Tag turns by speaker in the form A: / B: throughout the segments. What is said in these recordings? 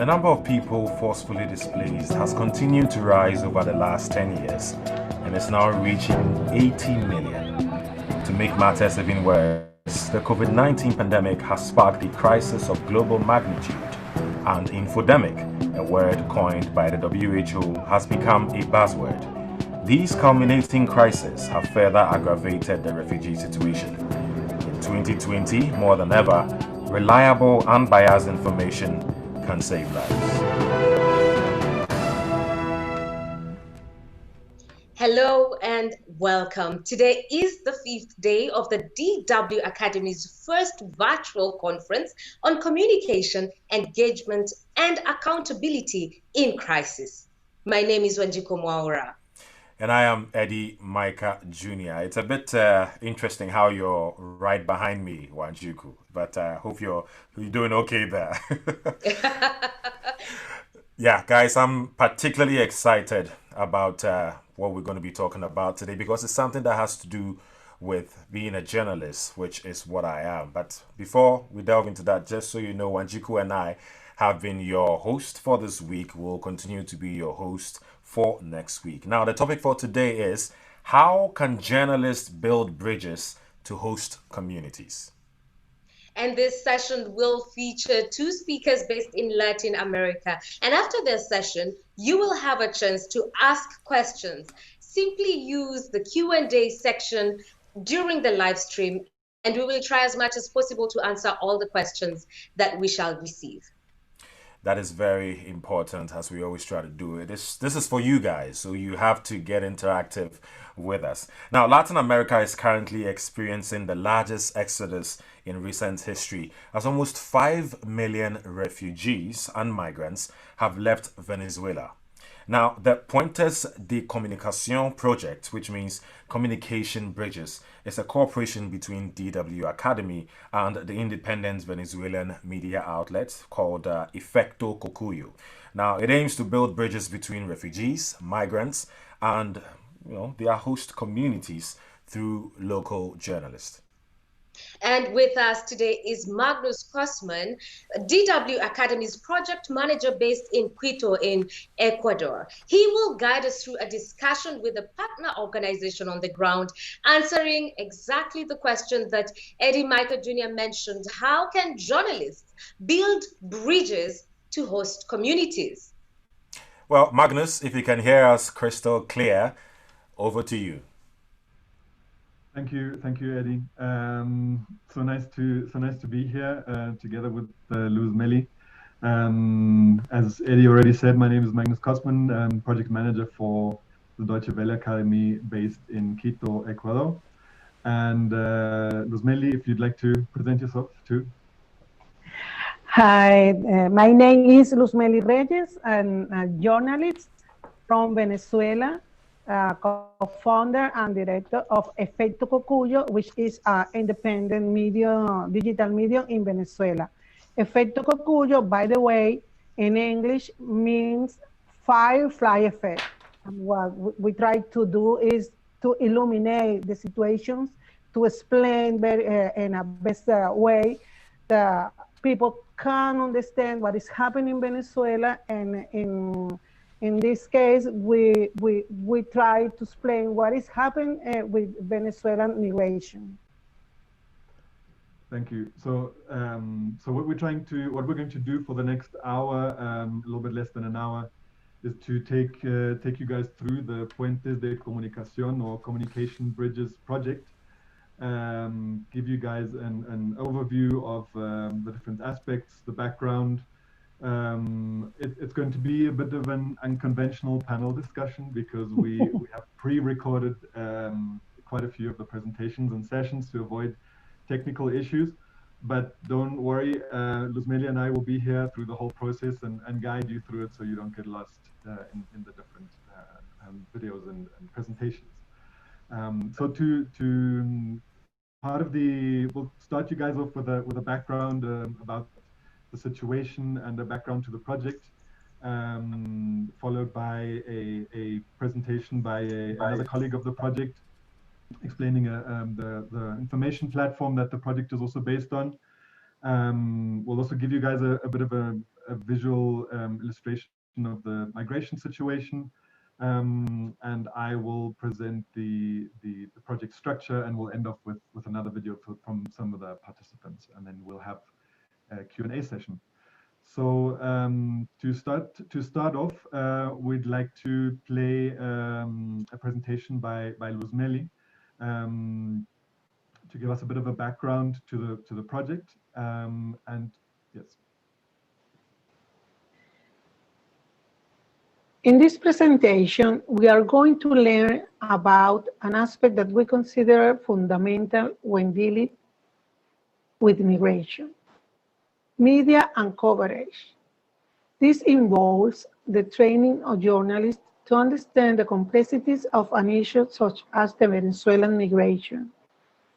A: The number of people forcefully displaced has continued to rise over the last 10 years and is now reaching 80 million. To make matters even worse, the COVID-19 pandemic has sparked a crisis of global magnitude, and infodemic, a word coined by the WHO, has become a buzzword. These culminating crises have further aggravated the refugee situation. In 2020, more than ever, reliable, unbiased information can save lives.
B: Hello and welcome. Today is the 5th day of the DW Akademie's first virtual conference on communication, engagement, and accountability in crisis. My name is Wanjiko Mwaura.
A: And I am Eddie Micah Jr. It's a bit interesting how you're right behind me, Wanjuku, but I hope you're doing okay there. Yeah, guys, I'm particularly excited about what we're going to be talking about today because it's something that has to do with being a journalist, which is what I am. But before we delve into that, just so you know, Wanjiku and I have been your host for this week. We'll continue to be your host for next week. Now, the topic for today is how can journalists build bridges to host communities?
B: And this session will feature two speakers based in Latin America. And after their session, you will have a chance to ask questions. Simply use the Q&A section during the live stream, and we will try as much as possible to answer all the questions that we shall receive.
A: That is very important, as we always try to do it. This is for you guys, so you have to get interactive with us. Now, Latin America is currently experiencing the largest exodus in recent history, as almost 5 million refugees and migrants have left Venezuela. Now, the Puentes de comunicación project, which means communication bridges, is a cooperation between DW Akademie and the independent Venezuelan media outlet called Efecto Cocuyo. Now, it aims to build bridges between refugees, migrants, and their host communities through local journalists.
B: And with us today is Magnus Kossmann, DW Akademie's project manager based in Quito in Ecuador. He will guide us through a discussion with a partner organization on the ground, answering exactly the question that Eddie Micah Jr. mentioned. How can journalists build bridges to host communities?
A: Well, Magnus, if you can hear us crystal clear, over to you.
C: Thank you, Eddie. So nice to be here together with Mely. As Eddie already said, my name is Magnus Kossmann. I'm project manager for the DW Akademie based in Quito, Ecuador. And Mely, if you'd like to present yourself too.
D: Hi, my name is Mely Reyes. I'm a journalist from Venezuela. Co-founder and director of Efecto Cocuyo, which is an independent media, digital media in Venezuela. Efecto Cocuyo, by the way, in English means firefly effect. And what we try to do is to illuminate the situations, to explain in a better way that people can understand what is happening in Venezuela, and in this case, we try to explain what is happening with Venezuelan migration.
C: Thank you. So, what we're going to do for the next hour, a little bit less than an hour, is to take you guys through the Puentes de comunicación or communication bridges project. Give you guys an overview of the different aspects, the background. It's going to be a bit of an unconventional panel discussion because we have pre-recorded quite a few of the presentations and sessions to avoid technical issues. But don't worry, Mely and I will be here through the whole process and guide you through it so you don't get lost in the different videos and presentations. So to part of we'll start you guys off with a background about the situation and the background to the project, followed by a presentation by another colleague of the project explaining the information platform that the project is also based on. We'll also give you guys a bit of a visual illustration of the migration situation. And I will present the project structure, and we'll end off with another video from some of the participants, and then we'll have a Q&A session. So to start off, we'd like to play a presentation by Mely to give us a bit of a background to the project. And yes.
D: In this presentation, we are going to learn about an aspect that we consider fundamental when dealing with migration: media and coverage. This involves the training of journalists to understand the complexities of an issue such as the Venezuelan migration.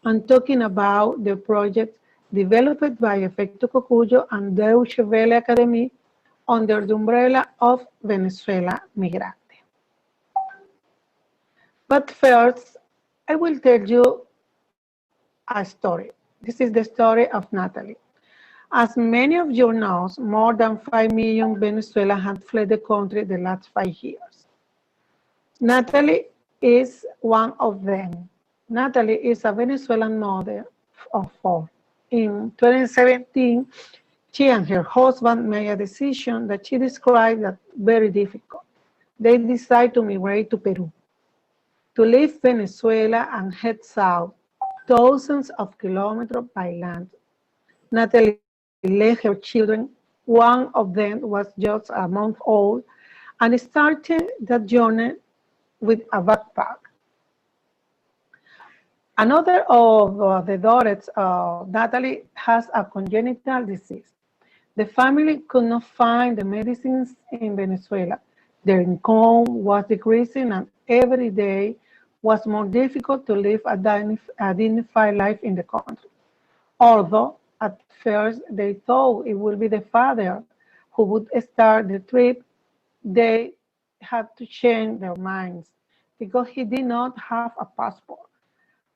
D: I'm talking about the project developed by Efecto Cocuyo and DW Akademie under the umbrella of Venezuela Migrante. But first, I will tell you a story. This is the story of Natalie. As many of you know, more than 5 million Venezuelans have fled the country the last 5 years. Natalie is one of them. Natalie is a Venezuelan mother of 4. In 2017, she and her husband made a decision that she described as very difficult. They decided to migrate to Peru, to leave Venezuela and head south, thousands of kilometers by land. Natalie led her children. One of them was just a month old, and started that journey with a backpack. Another of the daughters of Natalie has a congenital disease. The family could not find the medicines in Venezuela. Their income was decreasing, and every day was more difficult to live a dignified life in the country. Although at first they thought it would be the father who would start the trip, they had to change their minds because he did not have a passport.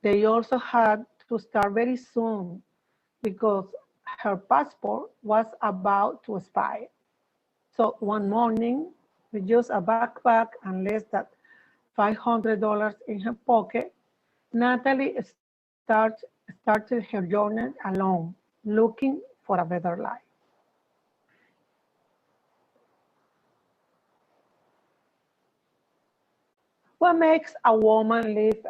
D: They also had to start very soon because her passport was about to expire. So one morning, with just a backpack and less than $500 in her pocket, Natalie started her journey alone, looking for a better life. What makes a woman leave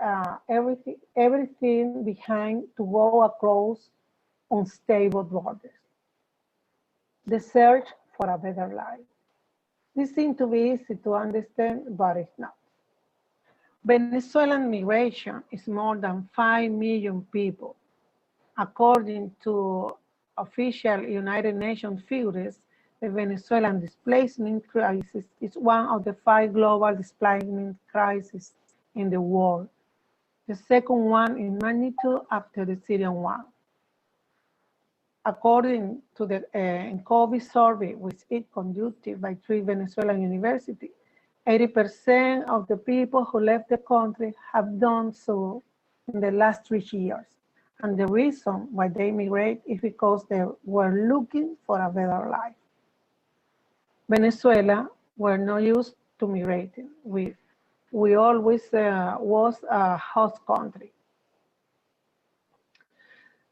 D: everything behind to go across unstable borders? The search for a better life. This seems to be easy to understand, but it's not. Venezuelan migration is more than 5 million people. According to official United Nations figures, the Venezuelan displacement crisis is one of the 5 global displacement crises in the world, the second one in magnitude after the Syrian one. According to the COVID survey, which is conducted by 3 Venezuelan universities, 80% of the people who left the country have done so in the last 3 years. And the reason why they migrate is because they were looking for a better life. Venezuela were not used to migrating. We always was a host country.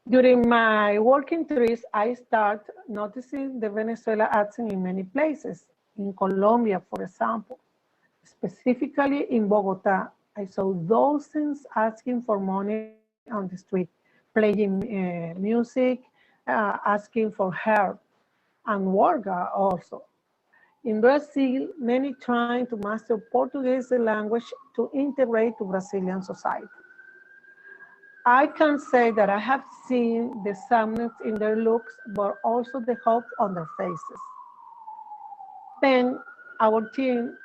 D: During my working trips, I start noticing the Venezuelan accent in many places. In Colombia, for example, specifically in Bogota, I saw dozens asking for money on the street, playing music, asking for help, and work also. In Brazil, many trying to master Portuguese language to integrate to Brazilian society. I can say that I have seen the sadness in their looks, but also the hope on their faces. Then in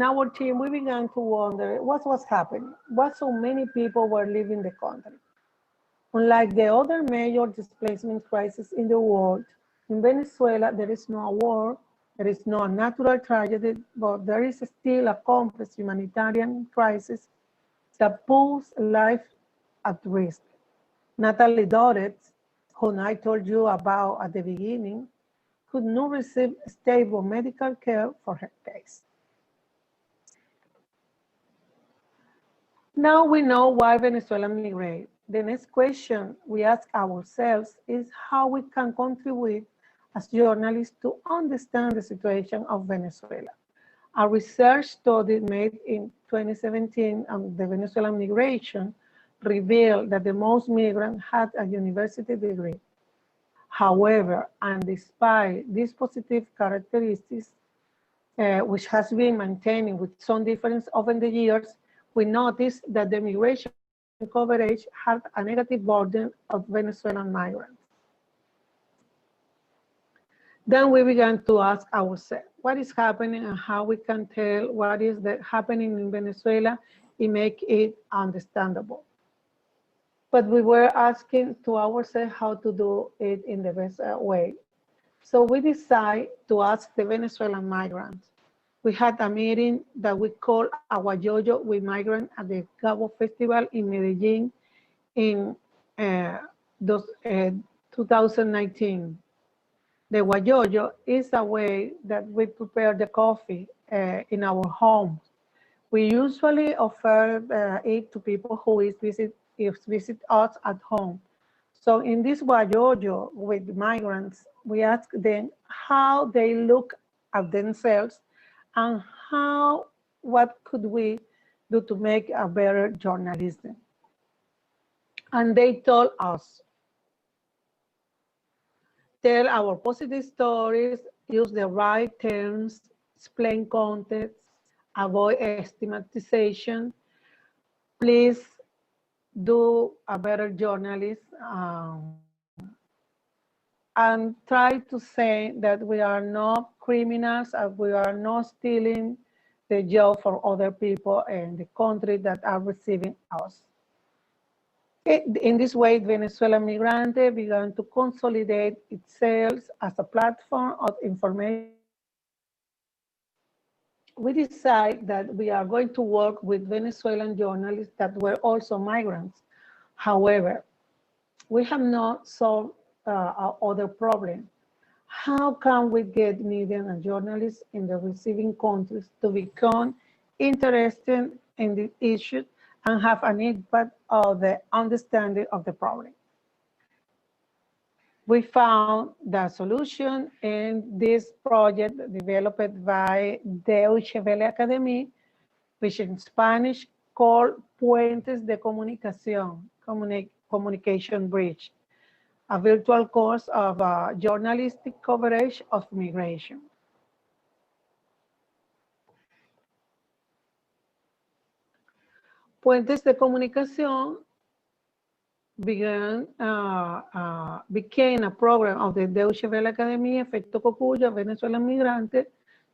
D: our team, we began to wonder what was happening, why so many people were leaving the country. Unlike the other major displacement crises in the world, in Venezuela, there is no war, there is no natural tragedy, but there is still a complex humanitarian crisis that puts life at risk. Natalie's daughters whom I told you about at the beginning, could not receive stable medical care for her case. Now we know why Venezuelans migrate. The next question we ask ourselves is how we can contribute as journalists to understand the situation of Venezuela. A research study made in 2017 on the Venezuelan migration revealed that the most migrants had a university degree. However, and despite these positive characteristics, which has been maintaining with some difference over the years, we noticed that the migration coverage had a negative burden of Venezuelan migrants. Then we began to ask ourselves, what is happening and how we can tell what is happening in Venezuela and make it understandable. But we were asking to ourselves how to do it in the best way. So we decided to ask the Venezuelan migrants. We had a meeting that we called Agua Yoyo with migrants at the Cabo Festival in Medellin in 2019. The guayoyo is a way that we prepare the coffee in our homes. We usually offer it to people who visit us at home. So in this guayoyo with migrants, we ask them how they look at themselves and what could we do to make a better journalism. And they told us, tell our positive stories, use the right terms, explain context, avoid stigmatization. Please do a better journalism and try to say that we are not criminals and we are not stealing the job for other people in the country that are receiving us. In this way, Venezuela Migrante began to consolidate itself as a platform of information. We decided that we are going to work with Venezuelan journalists that were also migrants. However, we have not solved other problem. How can we get media and journalists in the receiving countries to become interested in the issue and have an impact on the understanding of the problem? We found the solution in this project developed by DW Akademie, which in Spanish called Puentes de comunicación, communication bridge, a virtual course of journalistic coverage of migration. Puentes de comunicación became a program of the DW Akademie, Efecto Cocuyo, Venezuelan migrante,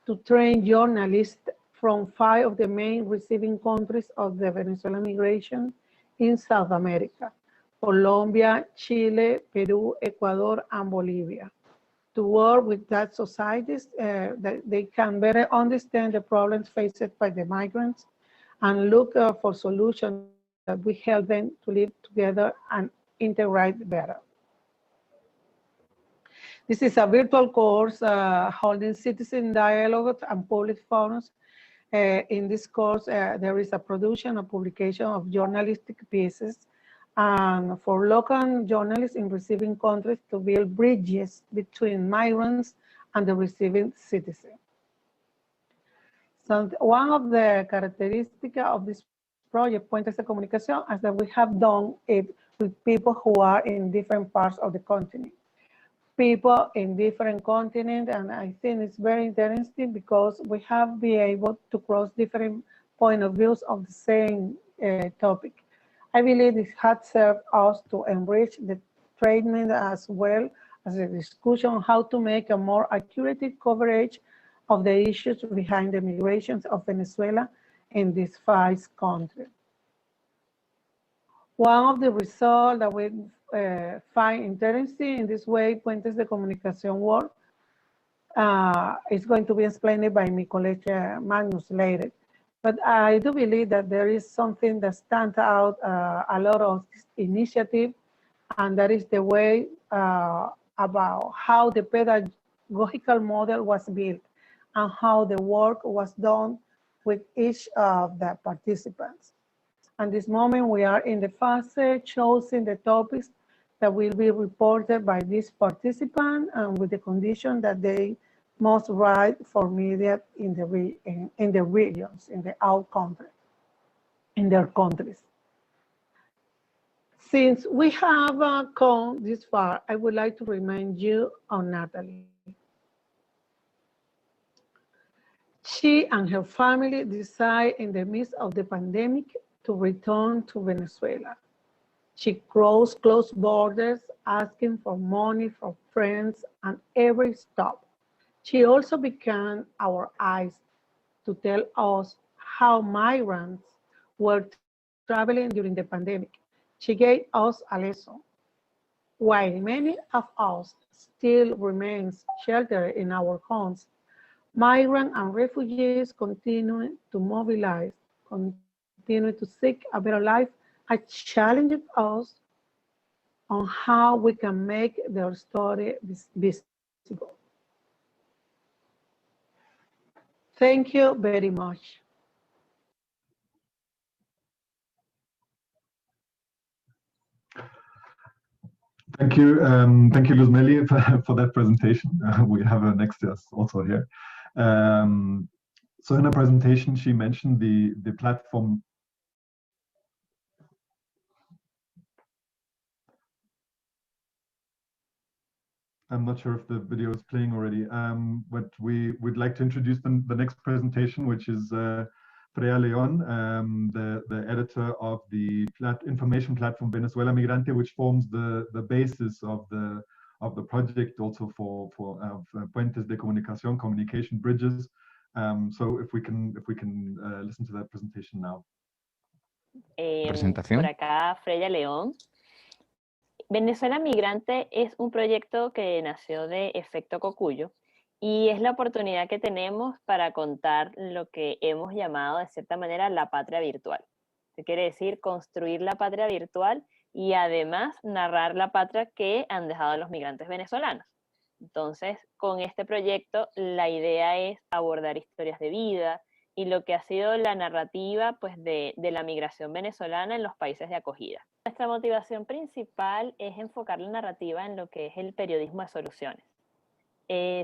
D: to train journalists from 5 of the main receiving countries of the Venezuelan migration in South America: Colombia, Chile, Peru, Ecuador, and Bolivia, to work with that societies that they can better understand the problems faced by the migrants and look for solutions that will help them to live together and integrate better. This is a virtual course holding citizen dialogue and public forums. In this course, there is a production and publication of journalistic pieces and for local journalists in receiving countries to build bridges between migrants and the receiving citizen. So one of the characteristics of this project, Puentes de Comunicación, is that we have done it with people who are in different parts of the continent. People in different continents, and I think it's very interesting because we have been able to cross different point of views of the same topic. I believe this has served us to enrich the treatment as well as a discussion on how to make a more accurate coverage of the issues behind the migrations of Venezuela in these 5 countries. One of the results that we find interesting in this way, Puentes de Comunicación work, is going to be explained by my colleague Magnus later. But I do believe that there is something that stands out a lot of this initiative And that is the way about how the pedagogical model was built and how the work was done with each of the participants. At this moment, we are in the phase choosing the topics that will be reported by this participant and with the condition that they must write for media in the regions, in the out country, in their countries. Since we have come this far, I would like to remind you of Natalie. She and her family decided in the midst of the pandemic to return to Venezuela. She crossed close borders, asking for money from friends at every stop. She also became our eyes to tell us how migrants were traveling during the pandemic. She gave us a lesson. While many of us still remain sheltered in our homes, migrants and refugees continue to mobilize, continue to seek a better life, and challenge us on how we can make their story visible. Thank you very much.
C: Thank you, Luz Mely, for that presentation. We have our next guest also here. So in her presentation, she mentioned the platform. I'm not sure if the video is playing already, but we would like to introduce the next presentation, which is Freya Leon, the editor of the information platform Venezuela Migrante, which forms the basis of the project, also for Puentes de comunicación, communication bridges. So if we can listen to that presentation now.
E: Por acá, Freya León. Venezuela Migrante es un proyecto que nació de Efecto Cocuyo y es la oportunidad que tenemos para contar lo que hemos llamado de cierta manera la patria virtual. Esto quiere decir construir la patria virtual y además narrar la patria que han dejado los migrantes venezolanos. Entonces, con este proyecto la idea es abordar historias de vida y lo que ha sido la narrativa pues, de la migración venezolana en los países de acogida. Nuestra motivación principal es enfocar la narrativa en lo que es el periodismo de soluciones.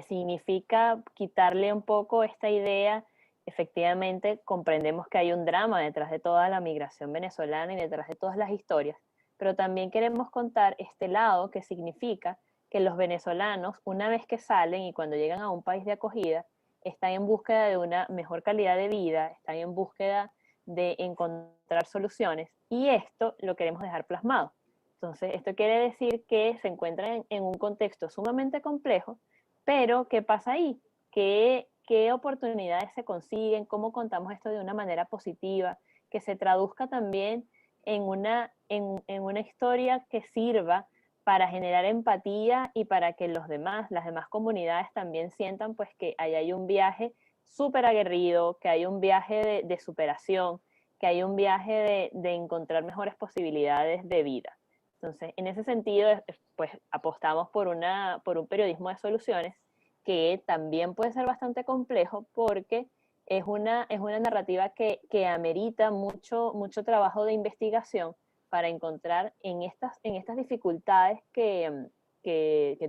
E: Significa quitarle un poco esta idea. Efectivamente, comprendemos que hay un drama detrás de toda la migración venezolana y detrás de todas las historias, pero también queremos contar este lado que significa que los venezolanos, una vez que salen y cuando llegan a un país de acogida, están en búsqueda de una mejor calidad de vida, están en búsqueda de encontrar soluciones, y esto lo queremos dejar plasmado. Entonces, esto quiere decir que se encuentran en un contexto sumamente complejo, pero ¿qué pasa ahí? ¿Qué oportunidades se consiguen? ¿Cómo contamos esto de una manera positiva? Que se traduzca también en una historia que sirva para generar empatía y para que las demás comunidades también sientan pues, que ahí hay un viaje súper aguerrido, que hay un viaje de superación, que hay un viaje de encontrar mejores posibilidades de vida. Entonces, en ese sentido, pues apostamos por un periodismo de soluciones que también puede ser bastante complejo porque es una narrativa que amerita mucho trabajo de investigación para encontrar en estas dificultades que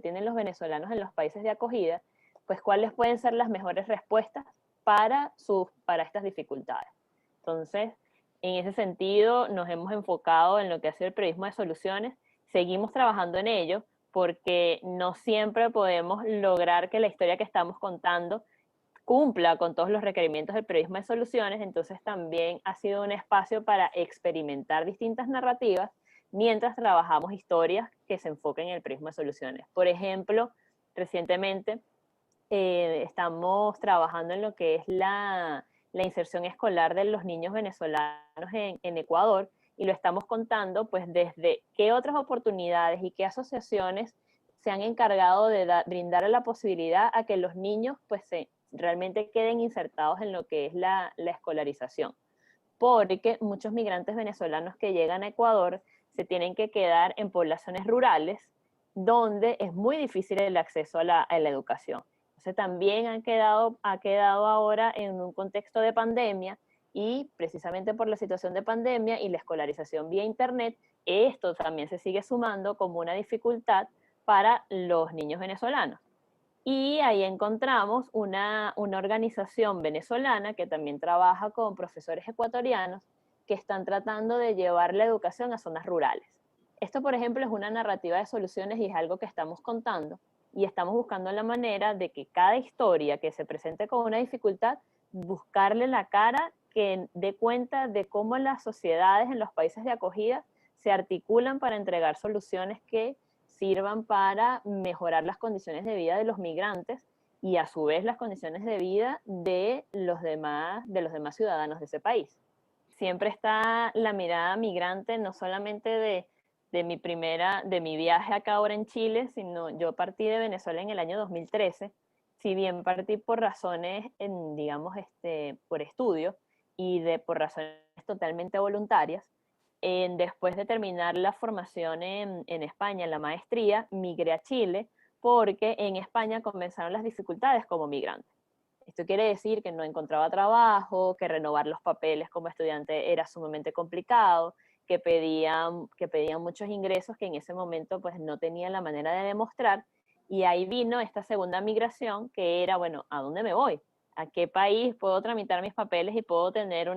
E: tienen los venezolanos en los países de acogida, pues cuáles pueden ser las mejores respuestas para estas dificultades. Entonces, en ese sentido, nos hemos enfocado en lo que ha sido el periodismo de soluciones. Seguimos trabajando en ello porque no siempre podemos lograr que la historia que estamos contando cumpla con todos los requerimientos del periodismo de soluciones. Entonces también ha sido un espacio para experimentar distintas narrativas mientras trabajamos historias que se enfoquen en el periodismo de soluciones. Por ejemplo, recientemente estamos trabajando en lo que es la inserción escolar de los niños venezolanos en Ecuador, y lo estamos contando pues desde qué otras oportunidades y qué asociaciones se han encargado de brindar la posibilidad a que los niños pues realmente queden insertados en lo que es la escolarización. Porque muchos migrantes venezolanos que llegan a Ecuador se tienen que quedar en poblaciones rurales donde es muy difícil el acceso a la educación. Entonces también ha quedado ahora en un contexto de pandemia, y precisamente por la situación de pandemia y la escolarización vía internet, esto también se sigue sumando como una dificultad para los niños venezolanos. Y ahí encontramos una organización venezolana que también trabaja con profesores ecuatorianos que están tratando de llevar la educación a zonas rurales. Esto, por ejemplo, es una narrativa de soluciones y es algo que estamos contando, y estamos buscando la manera de que cada historia que se presente con una dificultad, buscarle la cara que dé cuenta de cómo las sociedades en los países de acogida se articulan para entregar soluciones que sirvan para mejorar las condiciones de vida de los migrantes y a su vez las condiciones de vida de los demás ciudadanos de ese país. Siempre está la mirada migrante, no solamente de mi viaje acá ahora en Chile, sino yo partí de Venezuela en el año 2013, si bien partí por razones, por estudio y por razones totalmente voluntarias. Después de terminar la formación en España, en la maestría, migré a Chile porque en España comenzaron las dificultades como migrante. Esto quiere decir que no encontraba trabajo, que renovar los papeles como estudiante era sumamente complicado, que pedían muchos ingresos que en ese momento pues no tenía la manera de demostrar, y ahí vino esta segunda migración que era, bueno, ¿a dónde me voy? ¿A qué país puedo tramitar mis papeles y puedo tener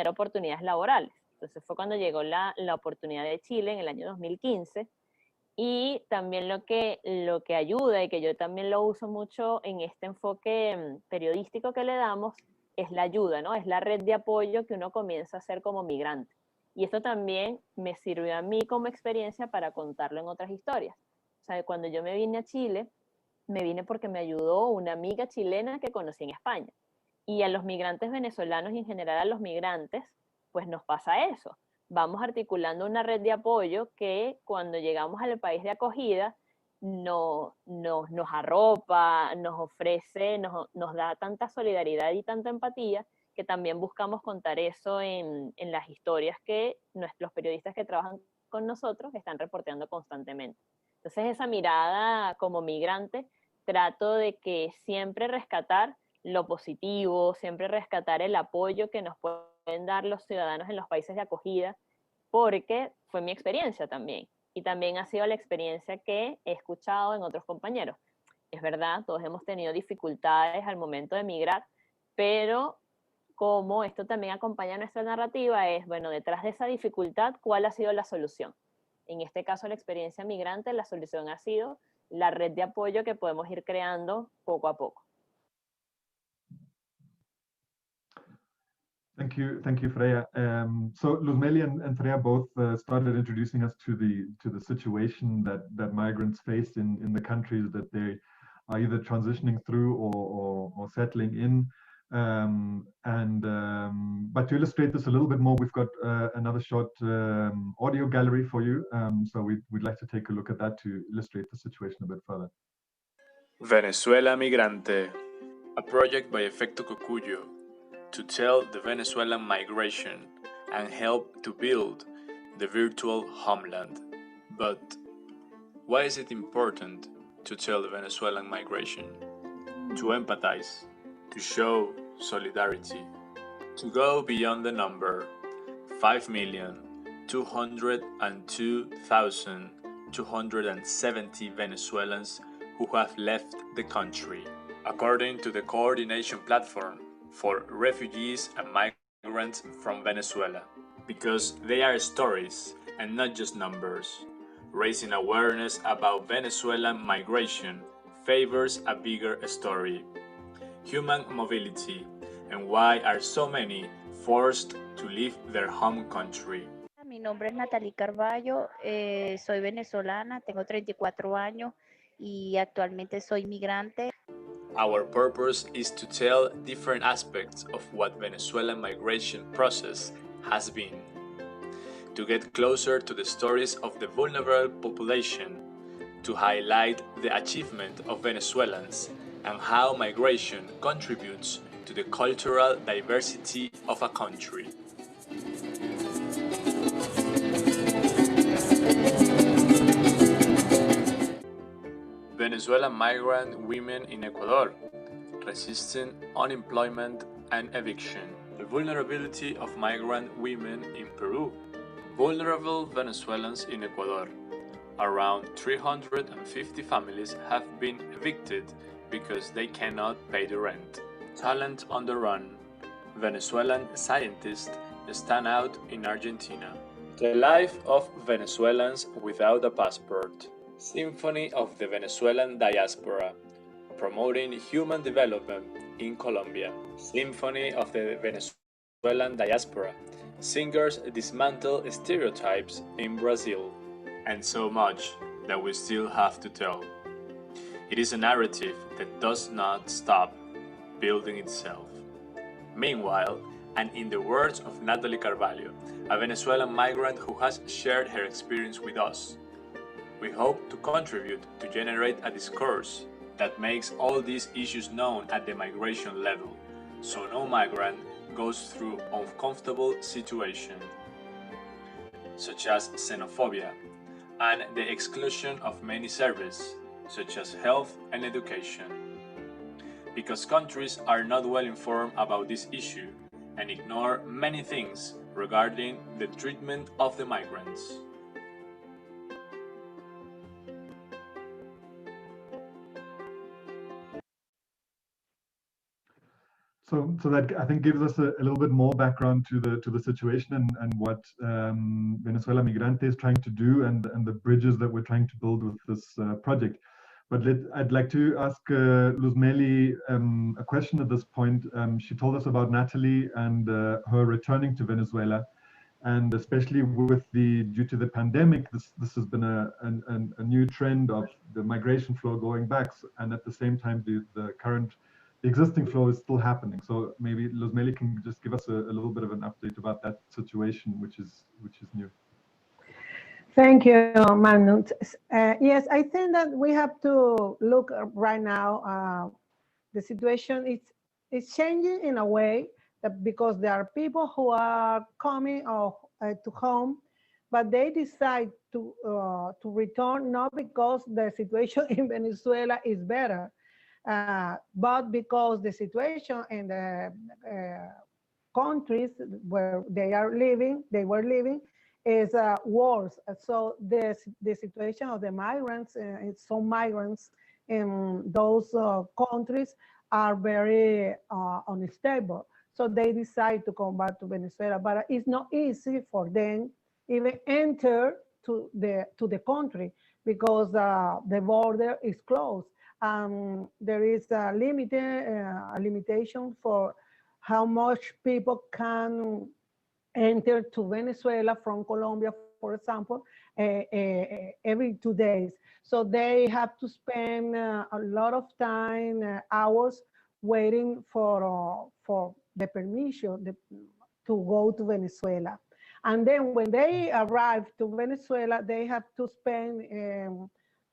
E: oportunidades laborales? Entonces fue cuando llegó la oportunidad de Chile en el año 2015, y también lo que ayuda, y que yo también lo uso mucho en este enfoque periodístico que le damos, es la ayuda, ¿no? Es la red de apoyo que uno comienza a hacer como migrante. Y esto también me sirvió a mí como experiencia para contarlo en otras historias. O sea, cuando yo me vine a Chile, me vine porque me ayudó una amiga chilena que conocí en España. Y a los migrantes venezolanos y en general a los migrantes, pues nos pasa eso. Vamos articulando una red de apoyo que cuando llegamos al país de acogida nos arropa, nos ofrece, nos da tanta solidaridad y tanta empatía, que también buscamos contar eso en las historias que los periodistas que trabajan con nosotros están reporteando constantemente. Entonces esa mirada como migrante, trato de que siempre rescatar lo positivo, siempre rescatar el apoyo que nos pueden dar los ciudadanos en los países de acogida, porque fue mi experiencia también, y también ha sido la experiencia que he escuchado en otros compañeros. Es verdad, todos hemos tenido dificultades al momento de emigrar, pero como esto también acompaña nuestra narrativa, es, bueno, detrás de esa dificultad, ¿cuál ha sido la solución? En este caso, la experiencia migrante, la solución ha sido la red de apoyo que podemos ir creando poco a poco.
C: Thank you, Freya. So Mely and Freya both started introducing us to the situation that migrants face in the countries that they are either transitioning through or settling in. But to illustrate this a little bit more, we've got another short audio gallery for you. So we'd like to take a look at that to illustrate the situation a bit further.
F: Venezuela Migrante, a project by Efecto Cocuyo to tell the Venezuelan migration and help to build the virtual homeland. But why is it important to tell the Venezuelan migration? To empathize, to show solidarity, to go beyond the number 5,202,270 Venezuelans who have left the country, according to the Coordination Platform for Refugees and Migrants from Venezuela, because they are stories and not just numbers. Raising awareness about Venezuelan migration favors a bigger story: human mobility, and why are so many forced to leave their home country.
G: Mi nombre es Natalie Carballo, soy venezolana, tengo 34 años y actualmente soy migrante.
F: Our purpose is to tell different aspects of what Venezuelan migration process has been, to get closer to the stories of the vulnerable population, to highlight the achievement of Venezuelans and how migration contributes to the cultural diversity of a country. Venezuelan migrant women in Ecuador, resisting unemployment and eviction. The vulnerability of migrant women in Peru. Vulnerable Venezuelans in Ecuador. Around 350 families have been evicted because they cannot pay the rent. Talent on the run. Venezuelan scientists stand out in Argentina. The life of Venezuelans without a passport. Symphony of the Venezuelan diaspora, promoting human development in Colombia. Symphony of the Venezuelan diaspora. Singers dismantle stereotypes in Brazil. And so much that we still have to tell. It is a narrative that does not stop building itself. Meanwhile, and in the words of Natalie Carvalho, a Venezuelan migrant who has shared her experience with us, we hope to contribute to generate a discourse that makes all these issues known at the migration level, so no migrant goes through uncomfortable situations, such as xenophobia, and the exclusion of many services, such as health and education. Because countries are not well informed about this issue and ignore many things regarding the treatment of the migrants.
C: So that I think gives us a little bit more background to the situation and what Venezuela Migrante is trying to do and the bridges that we're trying to build with this project. But I'd like to ask Luz Mely a question at this point. She told us about Natalie and her returning to Venezuela, and especially due to the pandemic, this has been a new trend of the migration flow going back, and at the same time the existing flow is still happening. So maybe Luz Mely can just give us a little bit of an update about that situation, which is new.
D: Thank you, Magnus. Yes, I think that we have to look right now. The situation is changing in a way that because there are people who are coming to home, but they decide to return not because the situation in Venezuela is better, but because the situation in the countries where they were living is worse. So the situation of the migrants, some migrants in those countries are very unstable. So they decide to come back to Venezuela, but it's not easy for them even enter to the country because the border is closed. There is a limitation for how much people can enter to Venezuela from Colombia, for example, every 2 days. So they have to spend a lot of time, hours, waiting for the permission to go to Venezuela. And then when they arrive to Venezuela, they have to spend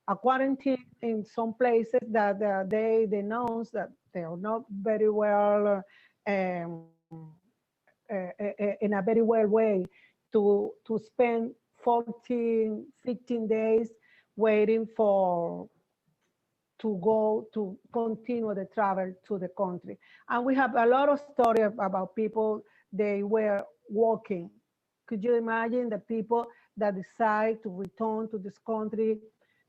D: a quarantine in some places that they denounce that they are not very well in a very well way to spend 14, 15 days waiting to continue the travel to the country. And we have a lot of stories about people, they were walking. Could you imagine the people that decide to return to this country,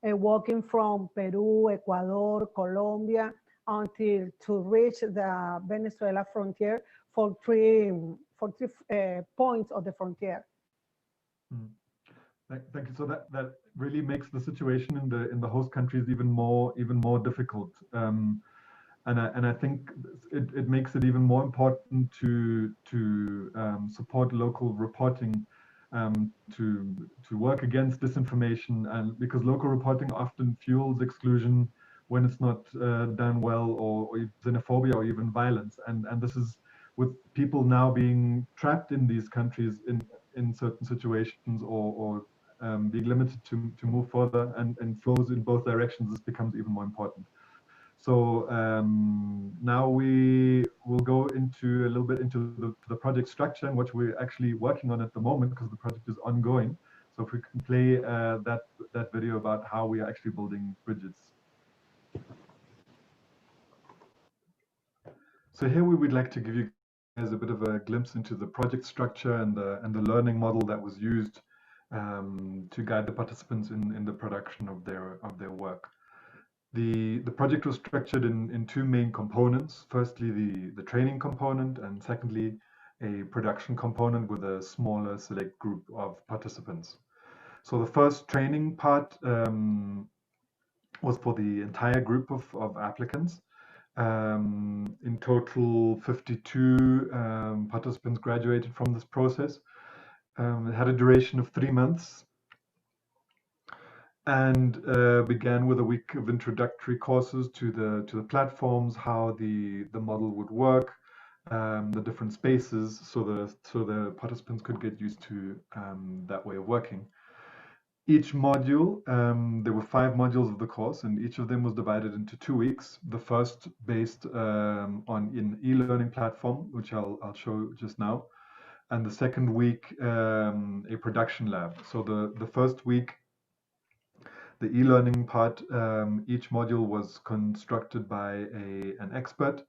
D: walking from Peru, Ecuador, Colombia, until to reach the Venezuela frontier for three points of the frontier.
C: Thank you. So that really makes the situation in the host countries even more difficult, and I think it makes it even more important to support local reporting, to work against disinformation, and because local reporting often fuels exclusion when it's not done well, or xenophobia or even violence, and this is with people now being trapped in these countries in certain situations or being limited to move further and flows in both directions, this becomes even more important. So now we will go into a little bit into the project structure and what we're actually working on at the moment, because the project is ongoing. So if we can play that video about how we are actually building bridges. So here we would like to give you guys a bit of a glimpse into the project structure and the learning model that was used to guide the participants in the production of their work. The project was structured in two main components. Firstly, the training component, and secondly, a production component with a smaller select group of participants. So the first training part was for the entire group of applicants. In total, 52 participants graduated from this process. It had a duration of 3 months and began with a week of introductory courses to the platforms, how the model would work, the different spaces, so the participants could get used to that way of working. Each module, there were 5 modules of the course, and each of them was divided into 2 weeks. The first based on an e-learning platform, which I'll show just now, and the second week a production lab. So the first week, the e-learning part, each module was constructed by an expert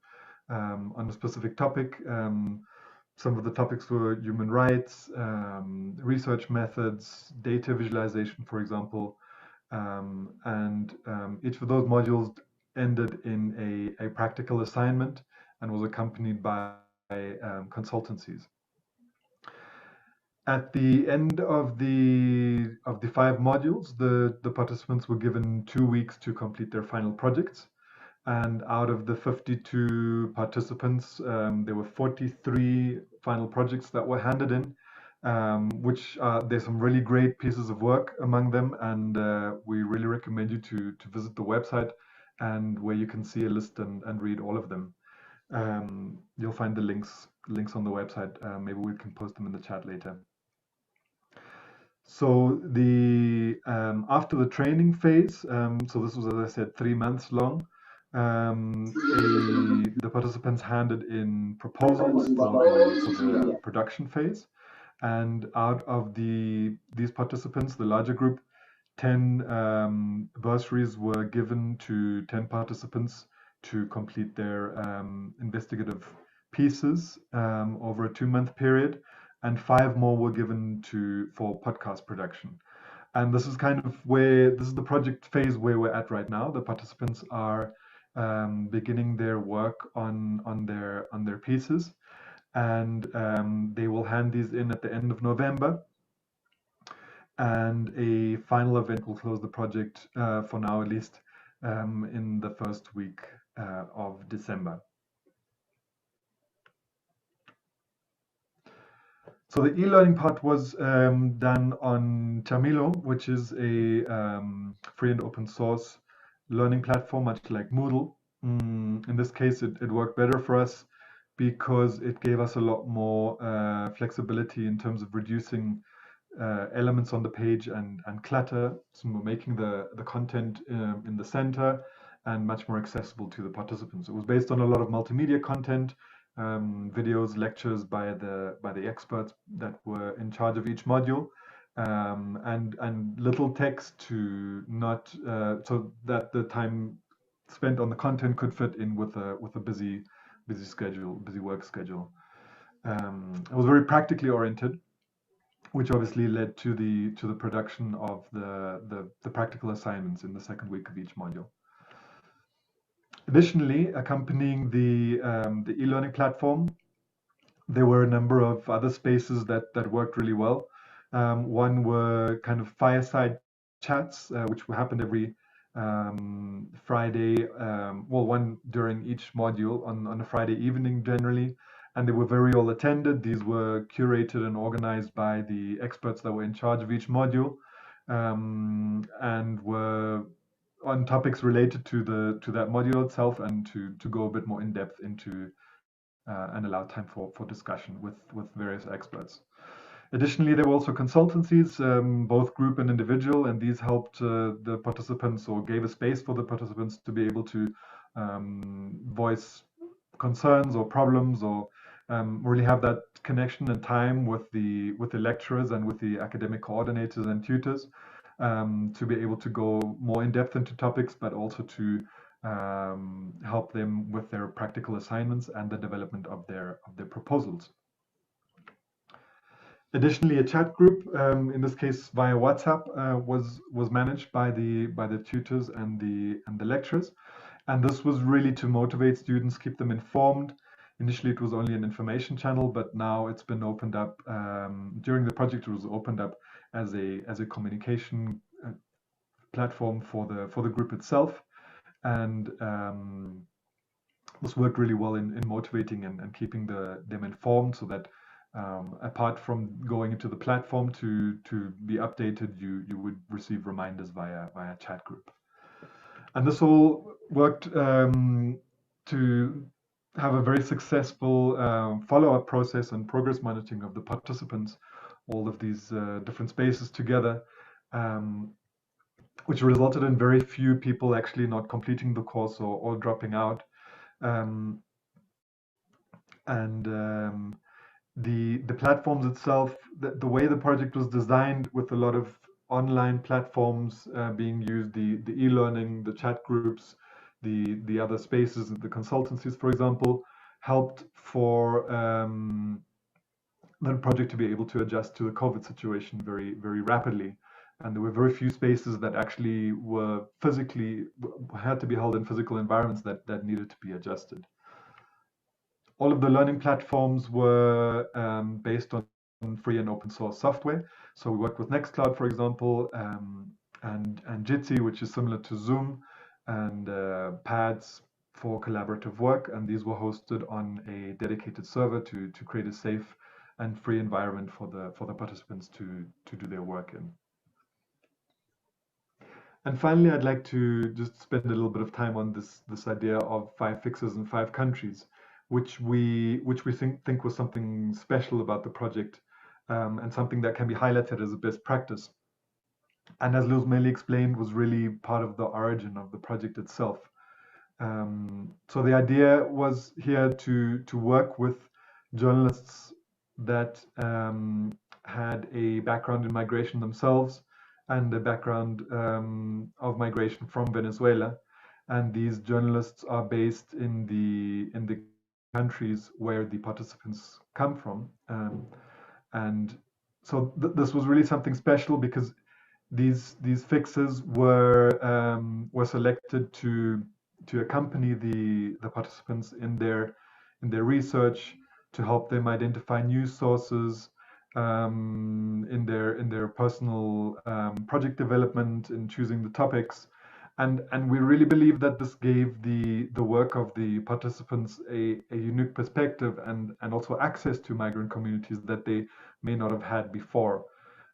C: on a specific topic. Some of the topics were human rights, research methods, data visualization, for example, and each of those modules ended in a practical assignment and was accompanied by consultancies. At the end of the 5 modules, the participants were given 2 weeks to complete their final projects. And out of the 52 participants, there were 43 final projects that were handed in, which there's some really great pieces of work among them. And we really recommend you to visit the website, and where you can see a list and read all of them. You'll find the links on the website. Maybe we can post them in the chat later. So the after the training phase, so this was, as I said, 3 months long. The participants handed in proposals for the production phase, and out of these participants, the larger group, 10 bursaries were given to 10 participants to complete their investigative pieces over a 2-month period, and 5 more were given for podcast production. And this is the project phase where we're at right now. The participants are beginning their work on their pieces, and they will hand these in at the end of November, and a final event will close the project, for now at least, in the first week of December. So the e-learning part was done on Chamilo, which is a free and open source learning platform, much like Moodle. In this case, it worked better for us because it gave us a lot more flexibility in terms of reducing elements on the page and clutter, so making the content in the center and much more accessible to the participants. It was based on a lot of multimedia content, videos, lectures by the experts that were in charge of each module, and little text to not so that the time spent on the content could fit in with a busy work schedule. It was very practically oriented, which obviously led to the production of the practical assignments in the second week of each module. Additionally, accompanying the e-learning platform, there were a number of other spaces that worked really well. One were kind of fireside chats, which happened every Friday, one during each module on a Friday evening generally, and they were very well attended. These were curated and organized by the experts that were in charge of each module, and were on topics related to that module itself, and to go a bit more in depth into and allow time for discussion with various experts. Additionally, there were also consultancies, both group and individual, and these helped the participants, or gave a space for the participants to be able to voice concerns or problems, or really have that connection and time with the lecturers and with the academic coordinators and tutors, to be able to go more in depth into topics, but also to help them with their practical assignments and the development of their proposals. Additionally, a chat group, in this case via WhatsApp, was managed by the tutors and the lecturers, and this was really to motivate students, keep them informed. Initially, it was only an information channel, but now it's been opened up. During the project, it was opened up as a communication platform for the group itself, and this worked really well in motivating and keeping them informed, so that apart from going into the platform to be updated, you would receive reminders via chat group. And this all worked to have a very successful follow-up process and progress monitoring of the participants, all of these different spaces together, which resulted in very few people actually not completing the course or dropping out. The platforms itself, the way the project was designed, with a lot of online platforms being used, the e-learning, the chat groups, the other spaces, the consultancies, for example, helped for the project to be able to adjust to the COVID situation very, very rapidly. And there were very few spaces that actually had to be held in physical environments that needed to be adjusted. All of the learning platforms were based on free and open source software. So we worked with Nextcloud, for example, and Jitsi, which is similar to Zoom, and Pads for collaborative work. And these were hosted on a dedicated server to create a safe and free environment for the participants to do their work in. And finally, I'd like to just spend a little bit of time on this idea of 5 fixes in 5 countries, which we think was something special about the project, and something that can be highlighted as a best practice. And as Mely explained, was really part of the origin of the project itself. So the idea was here to work with journalists that had a background in migration themselves, and a background of migration from Venezuela. And these journalists are based in the countries where the participants come from. And so this was really something special, because these fixes were selected to accompany the participants in their research, to help them identify news sources, in their personal project development, in choosing the topics, and we really believe that this gave the work of the participants a unique perspective, and also access to migrant communities that they may not have had before.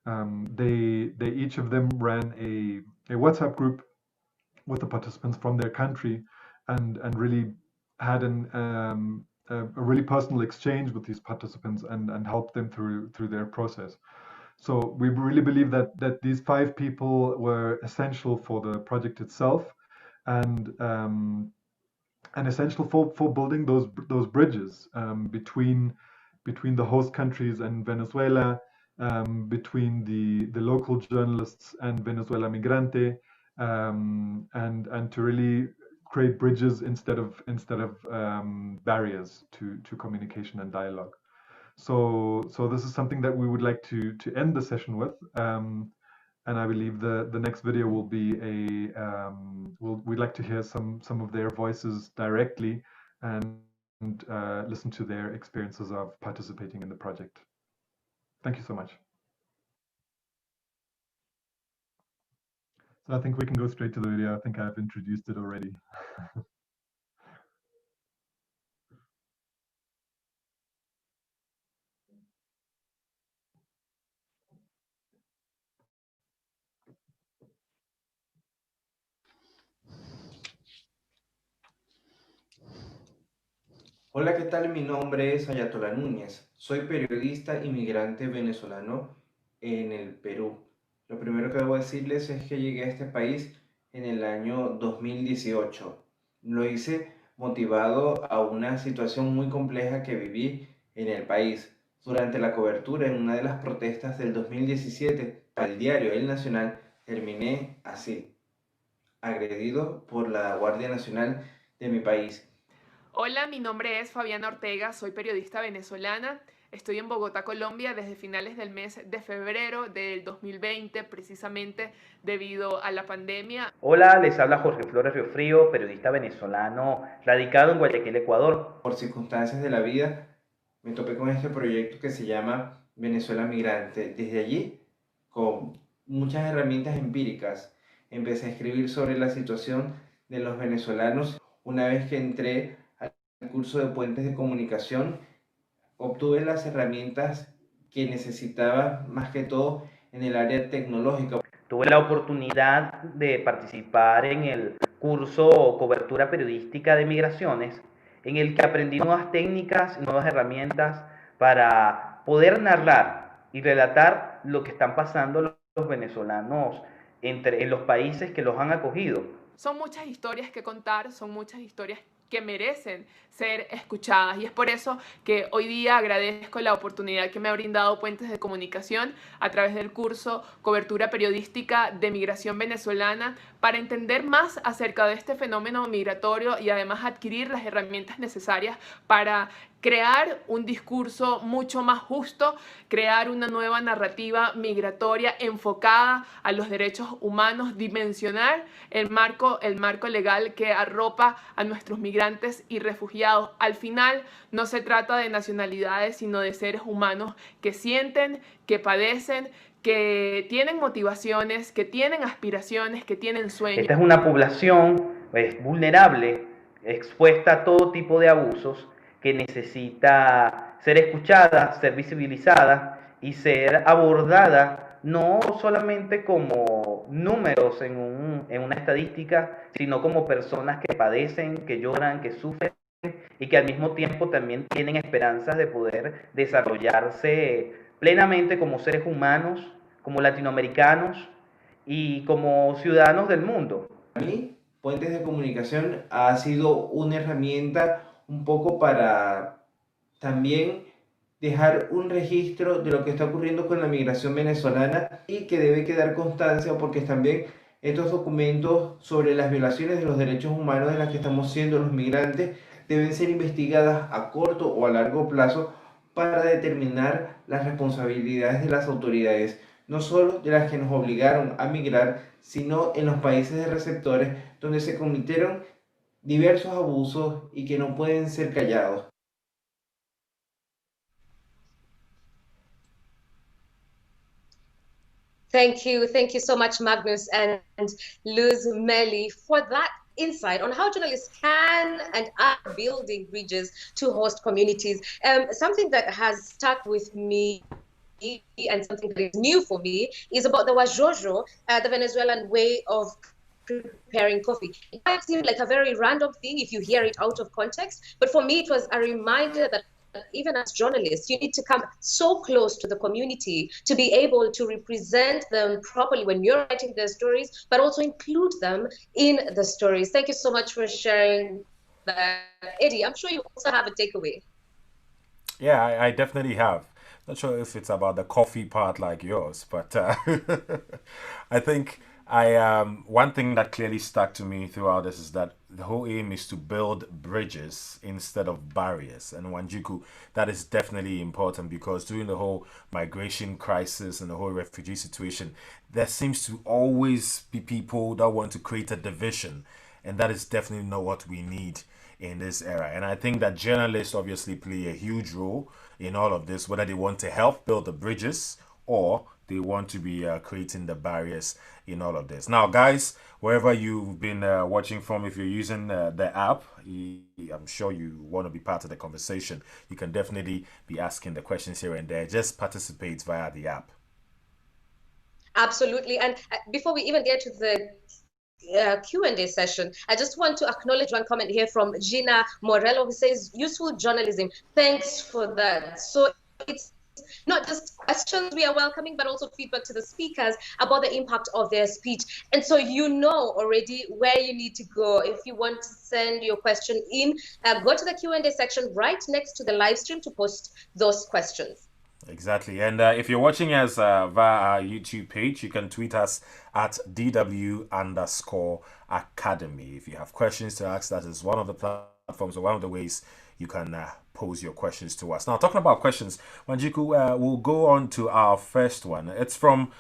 C: They each of them ran a WhatsApp group with the participants from their country, and really had a really personal exchange with these participants, and helped them through their process. So we really believe that these 5 people were essential for the project itself, and essential for building those bridges between the host countries and Venezuela, between the local journalists and Venezuela Migrante, and to really create bridges instead of barriers to communication and dialogue. So this is something that we would like to end the session with, and I believe the next video will be we'd like to hear some of their voices directly, and listen to their experiences of participating in the project. Thank you so much. So I think we can go straight to the video. I think I've introduced it already.
H: Hola, ¿qué tal? Mi nombre es Ayatollah Núñez. Soy periodista inmigrante venezolano en el Perú. Lo primero que debo decirles es que llegué a este país en el año 2018. Lo hice motivado a una situación muy compleja que viví en el país. Durante la cobertura en una de las protestas del 2017 al diario El Nacional, terminé así. agredido por la Guardia Nacional de mi país.
I: Hola, mi nombre es Fabiana Ortega, soy periodista venezolana. Estoy en Bogotá, Colombia, desde finales del mes de febrero del 2020, precisamente debido a la pandemia.
J: Hola, les habla Jorge Flores Riofrío, periodista venezolano radicado en Guayaquil, Ecuador.
H: Por circunstancias de la vida, me topé con este proyecto que se llama Venezuela Migrante. Desde allí, con muchas herramientas empíricas, empecé a escribir sobre la situación de los venezolanos. Una vez que entré al curso de Puentes de Comunicación, obtuve las herramientas que necesitaba más que todo en el área tecnológica.
J: Tuve la oportunidad de participar en el curso Cobertura Periodística de Migraciones, en el que aprendí nuevas técnicas y nuevas herramientas para poder narrar y relatar lo que están pasando los venezolanos en los países que los han acogido.
I: Son muchas historias que contar, son muchas historias que merecen ser escuchadas, y es por eso que hoy día agradezco la oportunidad que me ha brindado Puentes de Comunicación a través del curso Cobertura Periodística de Migración Venezolana para entender más acerca de este fenómeno migratorio y además adquirir las herramientas necesarias para crear un discurso mucho más justo, crear una nueva narrativa migratoria enfocada a los derechos humanos, dimensionar el marco legal que arropa a nuestros migrantes y refugiados. Al final no se trata de nacionalidades, sino de seres humanos que sienten, que padecen, que tienen motivaciones, que tienen aspiraciones, que tienen sueños.
J: Esta es una población vulnerable, expuesta a todo tipo de abusos, que necesita ser escuchada, ser visibilizada y ser abordada no solamente como números en una estadística, sino como personas que padecen, que lloran, que sufren y que al mismo tiempo también tienen esperanzas de poder desarrollarse plenamente como seres humanos, como latinoamericanos y como ciudadanos del mundo.
H: Para mí, Puentes de Comunicación ha sido una herramienta un poco para también dejar un registro de lo que está ocurriendo con la migración venezolana y que debe quedar constancia, porque también estos documentos sobre las violaciones de los derechos humanos de las que estamos siendo los migrantes deben ser investigadas a corto o a largo plazo para determinar las responsabilidades de las autoridades, no solo de las que nos obligaron a migrar, sino en los países de receptores donde se cometieron diversos abusos y que no pueden ser callados.
B: Thank you so much, Magnus and Luz Mely, for that insight on how journalists can and are building bridges to host communities. Something that has stuck with me and something that is new for me is about the wajojo, the Venezuelan way of preparing coffee. It might seem like a very random thing if you hear it out of context, but for me it was a reminder that even as journalists, you need to come so close to the community to be able to represent them properly when you're writing their stories, but also include them in the stories. Thank you so much for sharing that. Eddie, I'm sure you also have a takeaway.
A: Yeah, I definitely have. Not sure if it's about the coffee part like yours, but I think one thing that clearly stuck to me throughout this is that the whole aim is to build bridges instead of barriers. And Wanjiku, that is definitely important, because during the whole migration crisis and the whole refugee situation, there seems to always be people that want to create a division. And that is definitely not what we need in this era. And I think that journalists obviously play a huge role in all of this, whether they want to help build the bridges or they want to be creating the barriers in all of this. Now, guys, wherever you've been watching from, if you're using the app, I'm sure you want to be part of the conversation. You can definitely be asking the questions here and there. Just participate via the app.
B: Absolutely. And before we even get to the Q&A session, I just want to acknowledge one comment here from Gina Morello, who says, useful journalism. Thanks for that. So it's not just questions we are welcoming, but also feedback to the speakers about the impact of their speech. And so you know already where you need to go. If you want to send your question in, go to the Q&A section right next to the live stream to post those questions.
A: Exactly. And if you're watching us via our YouTube page, you can tweet us at DW_Academy. If you have questions to ask, that is one of the platforms or one of the ways you can pose your questions to us. Now, talking about questions, Wanjiku, we'll go on to our first one. It's from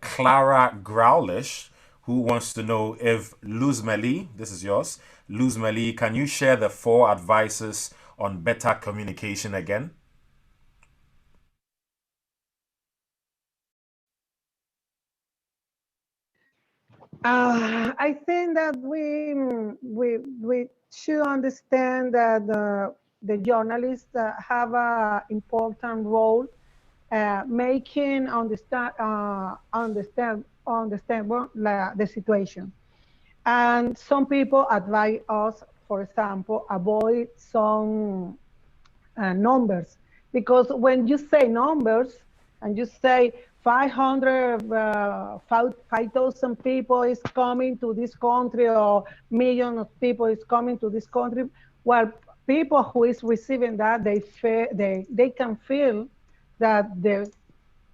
A: Clara Growlish, who wants to know if Mely, this is yours, Mely, can you share the 4 advices on better communication again?
D: I think that we should understand that the journalists have an important role making understandable the situation. And some people advise us, for example, avoid some numbers, because when you say numbers and you say 5,000 people is coming to this country, or million of people is coming to this country, well, people who is receiving that, they can feel that there's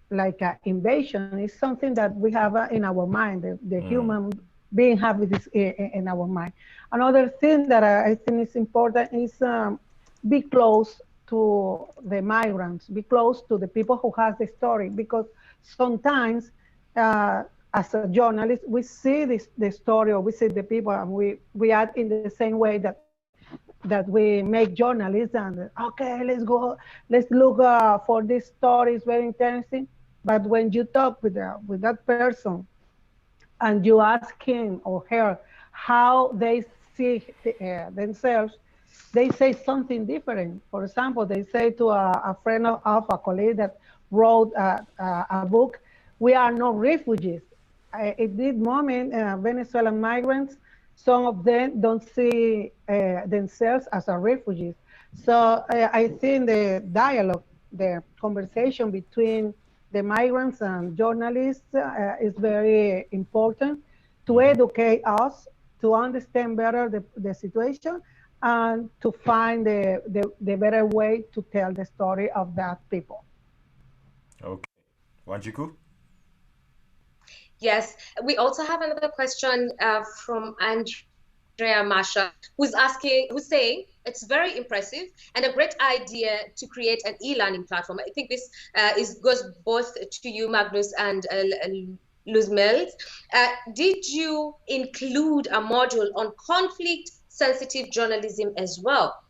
D: like an invasion is something that we have in our mind, the human being have this in our mind. Another thing that I think is important is be close to the migrants, be close to the people who has the story, because sometimes as a journalist, we see the story, or we see the people, and we act in the same way that we make journalists, and okay, let's go, let's look for this story, it's very interesting. But when you talk with that person and you ask him or her how they see themselves, they say something different. For example, they say to a friend of a colleague that wrote a book, we are not refugees. At this moment, Venezuelan migrants, some of them don't see themselves as a refugees. So I think the dialogue, the conversation between the migrants and journalists is very important to educate us, to understand better the situation, and to find the better way to tell the story of that people.
A: Okay. Wanjiku?
B: Yes, we also have another question from Andrea Masha, who's saying it's very impressive and a great idea to create an e-learning platform. I think this goes both to you, Magnus, and Luzmel. Did you include a module on conflict-sensitive journalism as well?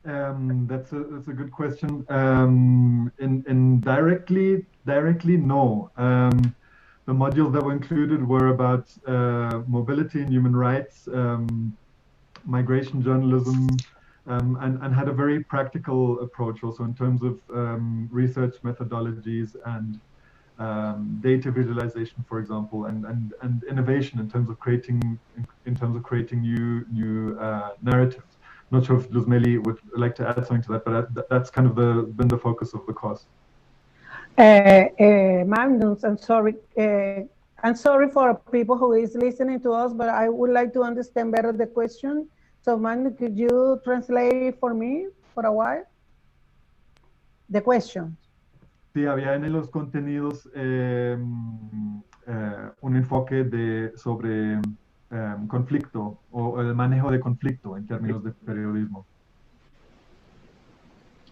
C: That's a good question. In directly, no. The modules that were included were about mobility and human rights, migration journalism, and had a very practical approach also in terms of research methodologies and data visualization, for example, and innovation in terms of creating new narratives. Not sure if Mely would like to add something to that, but that's kind of been the focus of the course.
D: Magnus, I'm sorry for people who is listening to us, but I would like to understand better the question. So Magnus, could you translate it for me for a while? The question.
C: Sí, había en los contenidos un enfoque sobre conflicto o el manejo de conflicto en términos de periodismo.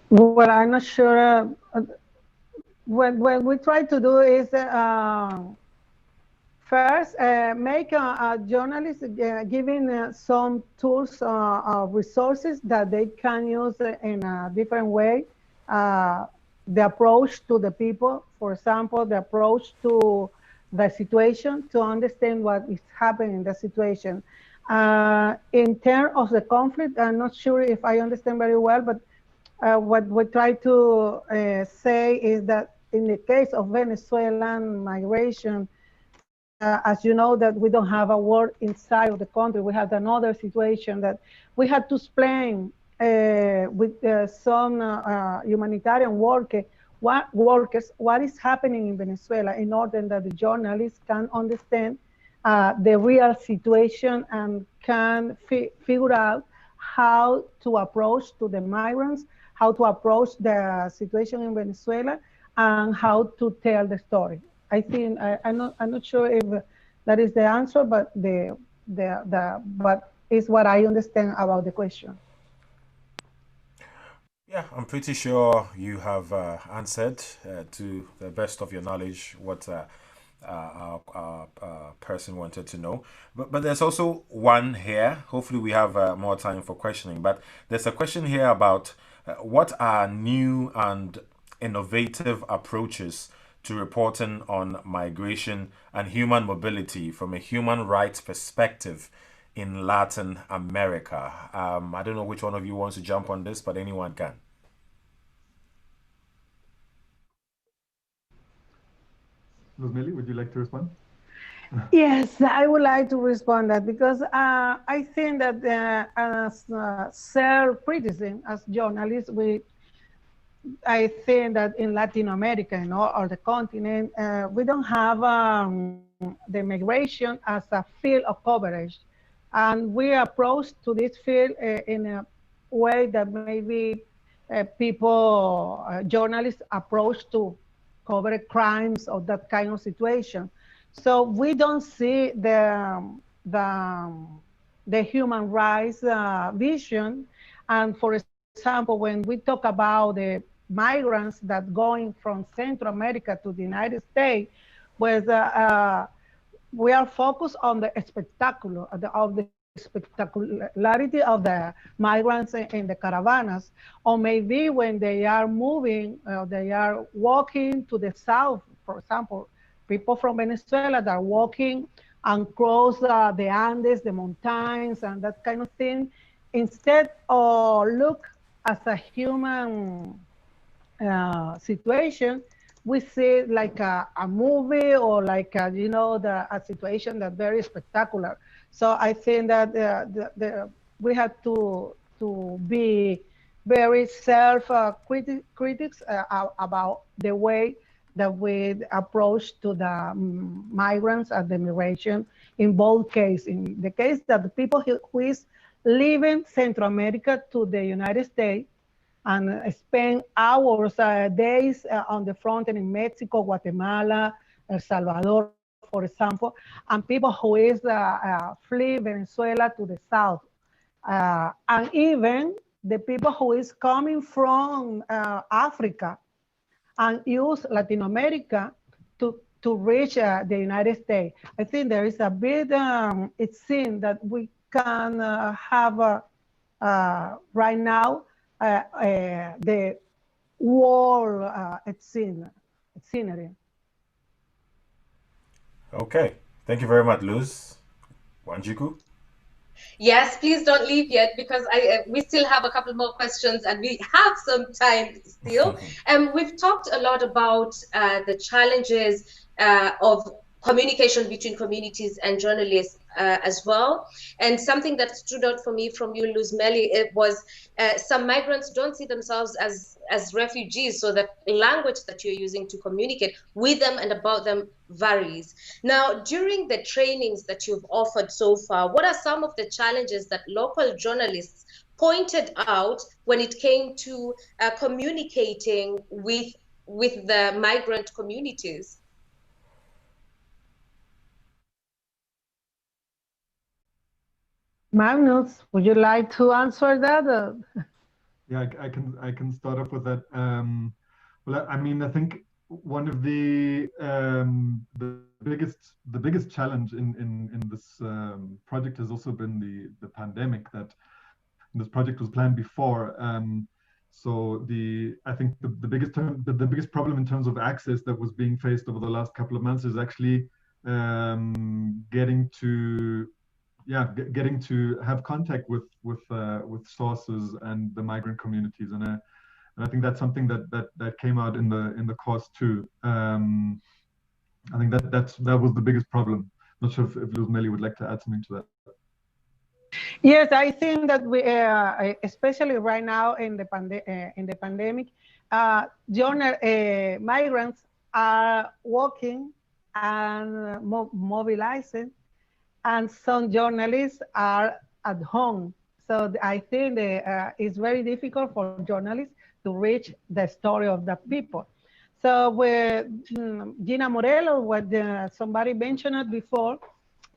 D: Well, I'm not sure. What we try to do is first make a journalist giving some tools, resources that they can use in a different way. The approach to the people, for example, the approach to the situation, to understand what is happening in the situation. In terms of the conflict, I'm not sure if I understand very well, but what we try to say is that in the case of Venezuelan migration, as you know, that we don't have a war inside of the country. We have another situation that we had to explain with some humanitarian workers what is happening in Venezuela, in order that the journalists can understand the real situation and can figure out how to approach to the migrants, how to approach the situation in Venezuela, and how to tell the story. I think I'm not sure if that is the answer, but but is what I understand about the question.
A: Yeah, I'm pretty sure you have answered to the best of your knowledge what our person wanted to know. But there's also one here. Hopefully, we have more time for questioning. But there's a question here about what are new and innovative approaches to reporting on migration and human mobility from a human rights perspective in Latin America. I don't know which one of you wants to jump on this, but anyone can.
C: Mely, would you like to respond?
D: Yes, I would like to respond that because I think that as self-criticism as journalists, I think that in Latin America, or the continent, we don't have the migration as a field of coverage. And we approach to this field in a way that maybe people, journalists approach to cover crimes or that kind of situation. So we don't see the human rights vision. And for example, when we talk about the migrants that going from Central America to the United States, with we are focused on the spectacular of the spectacularity of the migrants in the caravanas, or maybe when they are moving, they are walking to the south, for example, people from Venezuela that are walking and cross the Andes, the mountains, and that kind of thing, instead of look as a human situation, we see like a movie or like a situation that's very spectacular. So I think that we have to be very critics about the way that we approach to the migrants and the migration in both cases. In the case that the people who is leaving Central America to the United States and spend hours, days on the front end in Mexico, Guatemala, El Salvador, for example, and people who is flee Venezuela to the south. And even the people who is coming from Africa and use Latin America to reach the United States. I think there is a bit, it seems that we can have right now the world scenery.
A: Okay, thank you very much, Luz. Wanjiku?
B: Yes, please don't leave yet because we still have a couple more questions and we have some time still. We've talked a lot about the challenges of communication between communities and journalists as well. And something that stood out for me from you, Mely, it was some migrants don't see themselves as refugees, so the language that you're using to communicate with them and about them varies. Now, during the trainings that you've offered so far, what are some of the challenges that local journalists pointed out when it came to communicating with the migrant communities?
D: Magnus, would you like to answer that?
C: Yeah, I can start off with that. Well, I mean, I think one of the biggest challenge in this project has also been the pandemic. That this project was planned before. So I think the biggest problem in terms of access that was being faced over the last couple of months is actually getting to have contact with sources and the migrant communities, and I think that's something that came out in the course too. I think that was the biggest problem. Not sure if Mely would like to add something to that.
D: Yes, I think that we, especially right now in the pandemic, migrants are working and mobilizing, and some journalists are at home. So I think it's very difficult for journalists to reach the story of the people. So with Gina Morello, what somebody mentioned it before,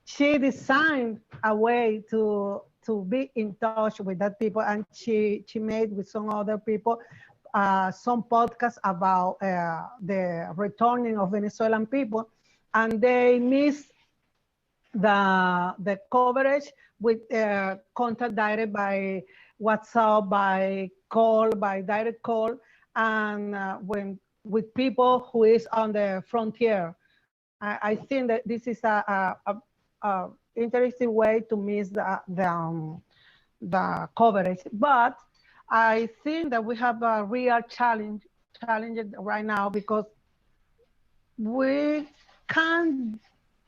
D: she designed a way to be in touch with that people, and she made with some other people some podcasts about the returning of Venezuelan people, and they miss the coverage with contact direct by WhatsApp, by call, by direct call, and when with people who is on the frontier. I think that this is a interesting way to miss the coverage. But I think that we have a real challenge right now, because we can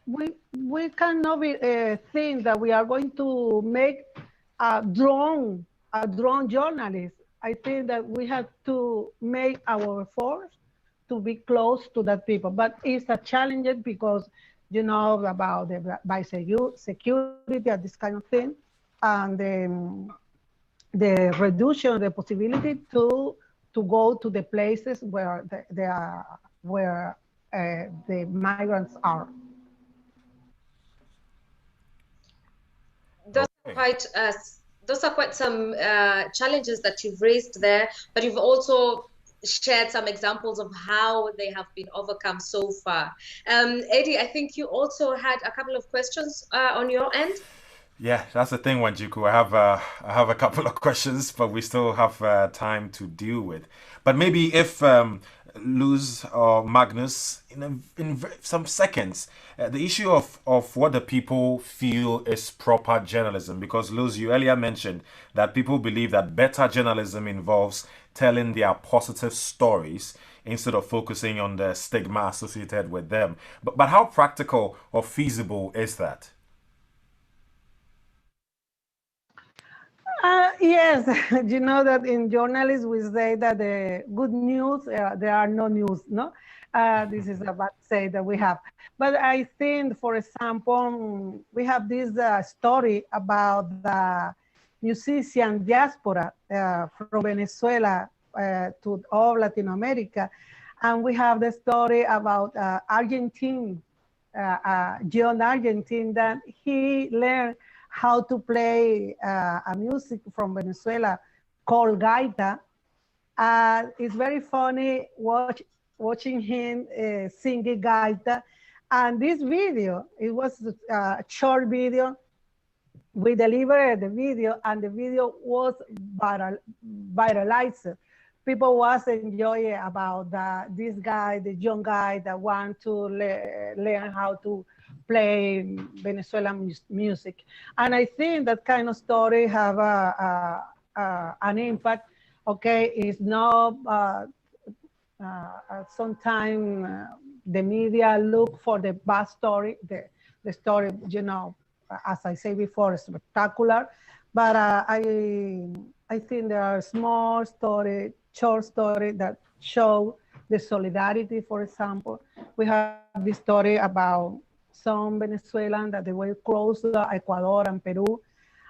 D: we cannot be, think that we are going to make a drone journalist. I think that we have to make our efforts to be close to that people, but it's a challenge because you know about the by security and this kind of thing, and the reduction of the possibility to go to the places where the migrants are.
B: Those are quite some challenges that you've raised there, but you've also shared some examples of how they have been overcome so far. Eddie, I think you also had a couple of questions on your end.
A: Yeah, that's the thing, Wanjiku. I have a couple of questions, but we still have time to deal with. But maybe if Luz or Magnus, in some seconds, the issue of what the people feel is proper journalism. Because Luz, you earlier mentioned that people believe that better journalism involves telling their positive stories instead of focusing on the stigma associated with them. But how practical or feasible is that?
D: Yes, you know that in journalism we say that the good news, there are no news, no? This is a bad say that we have. But I think, for example, we have this story about the musician diaspora from Venezuela to all Latin America. And we have the story about Argentine, John Argentine, that he learned how to play a music from Venezuela called gaita. It's very funny watching him singing gaita. And this video, it was a short video. We delivered the video, and the video was viralized. People was enjoying about this guy, the young guy that want to learn how to play Venezuelan music. And I think that kind of story have an impact. Okay, it's not, sometimes the media look for the bad story, the story, you know, as I say before, is spectacular. But I think there are small story, short story that show the solidarity. For example, we have this story about some Venezuelans that they were close to Ecuador and Peru,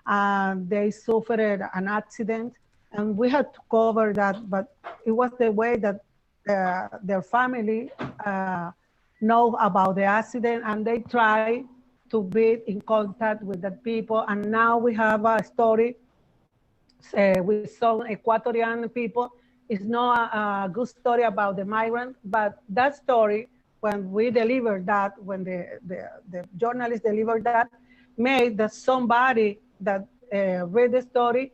D: and they suffered an accident, and we had to cover that, but it was the way that their family know about the accident, and they try to be in contact with the people. And now we have a story with some Ecuadorian people. It's not a good story about the migrant, but that story, when we delivered that, when the journalist delivered that, made that somebody that read the story,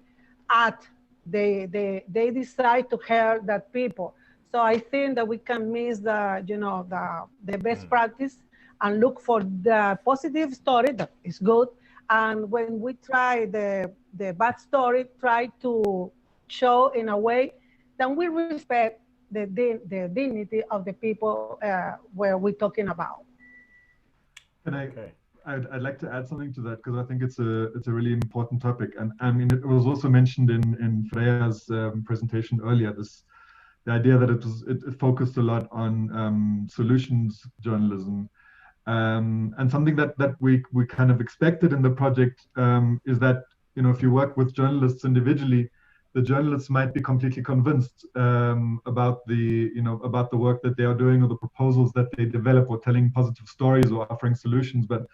D: they decide to hear that people. So I think that we can miss the best practice and look for the positive story that is good. And when we try the bad story, try to show in a way that we respect the dignity of the people where we're talking about.
C: And I'd like to add something to that, because I think it's a really important topic. And I mean, it was also mentioned in Freya's presentation earlier, the idea that it focused a lot on solutions journalism. And something that we kind of expected in the project is that if you work with journalists individually, the journalists might be completely convinced about the work that they are doing or the proposals that they develop or telling positive stories or offering solutions, but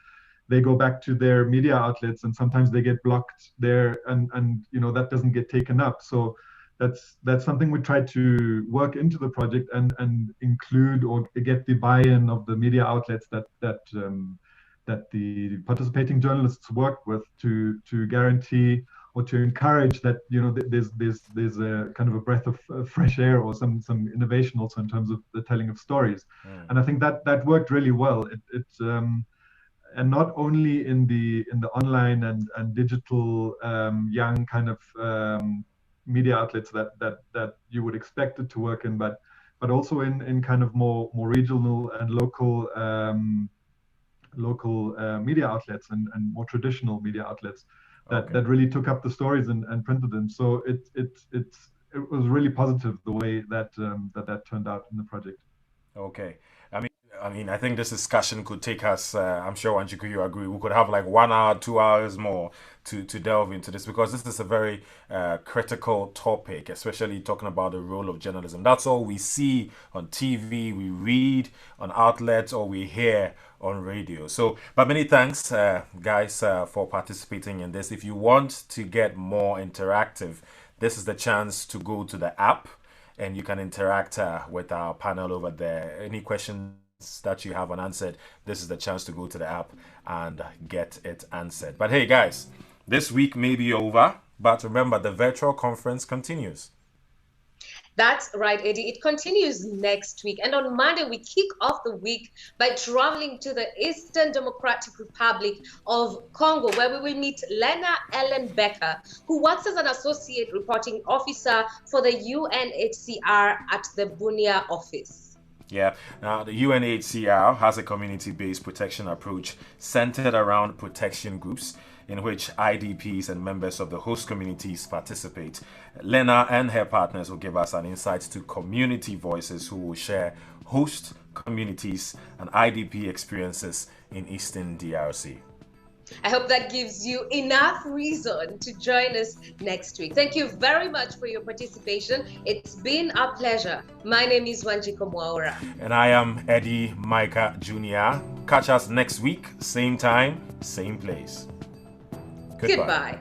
C: they go back to their media outlets and sometimes they get blocked there, and that doesn't get taken up. So that's something we try to work into the project and include or get the buy-in of the media outlets that the participating journalists work with to guarantee or to encourage that there's a kind of a breath of fresh air or some innovation also in terms of the telling of stories. And I think that worked really well. And not only in the online and digital young kind of media outlets that you would expect it to work in, but also in kind of more regional and local media outlets and more traditional media outlets that really took up the stories and printed them. So it was really positive the way that turned out in the project.
A: Okay. I think this discussion could take us, I'm sure Wanjiku, you agree, we could have like 1 hour, 2 hours more to delve into this, because this is a very critical topic, especially talking about the role of journalism. That's all we see on TV, we read on outlets, or we hear on radio. So, but many thanks, guys, for participating in this. If you want to get more interactive, this is the chance to go to the app and you can interact with our panel over there. Any questions that you have unanswered, this is the chance to go to the app and get it answered. But hey guys, this week may be over, but remember, the virtual conference continues.
B: That's right, Eddie. It continues next week. And on Monday, we kick off the week by traveling to the Eastern Democratic Republic of Congo, where we will meet Lena Ellen Becker, who works as an associate reporting officer for the UNHCR at the Bunia office.
A: Yeah, now the UNHCR has a community-based protection approach centered around protection groups in which IDPs and members of the host communities participate. Lena and her partners will give us an insight to community voices who will share host communities and IDP experiences in Eastern DRC.
B: I hope that gives you enough reason to join us next week. Thank you very much for your participation. It's been a pleasure. My name is Wanjiko Mwaura.
A: And I am Eddie Micah Jr. Catch us next week, same time, same place. Goodbye.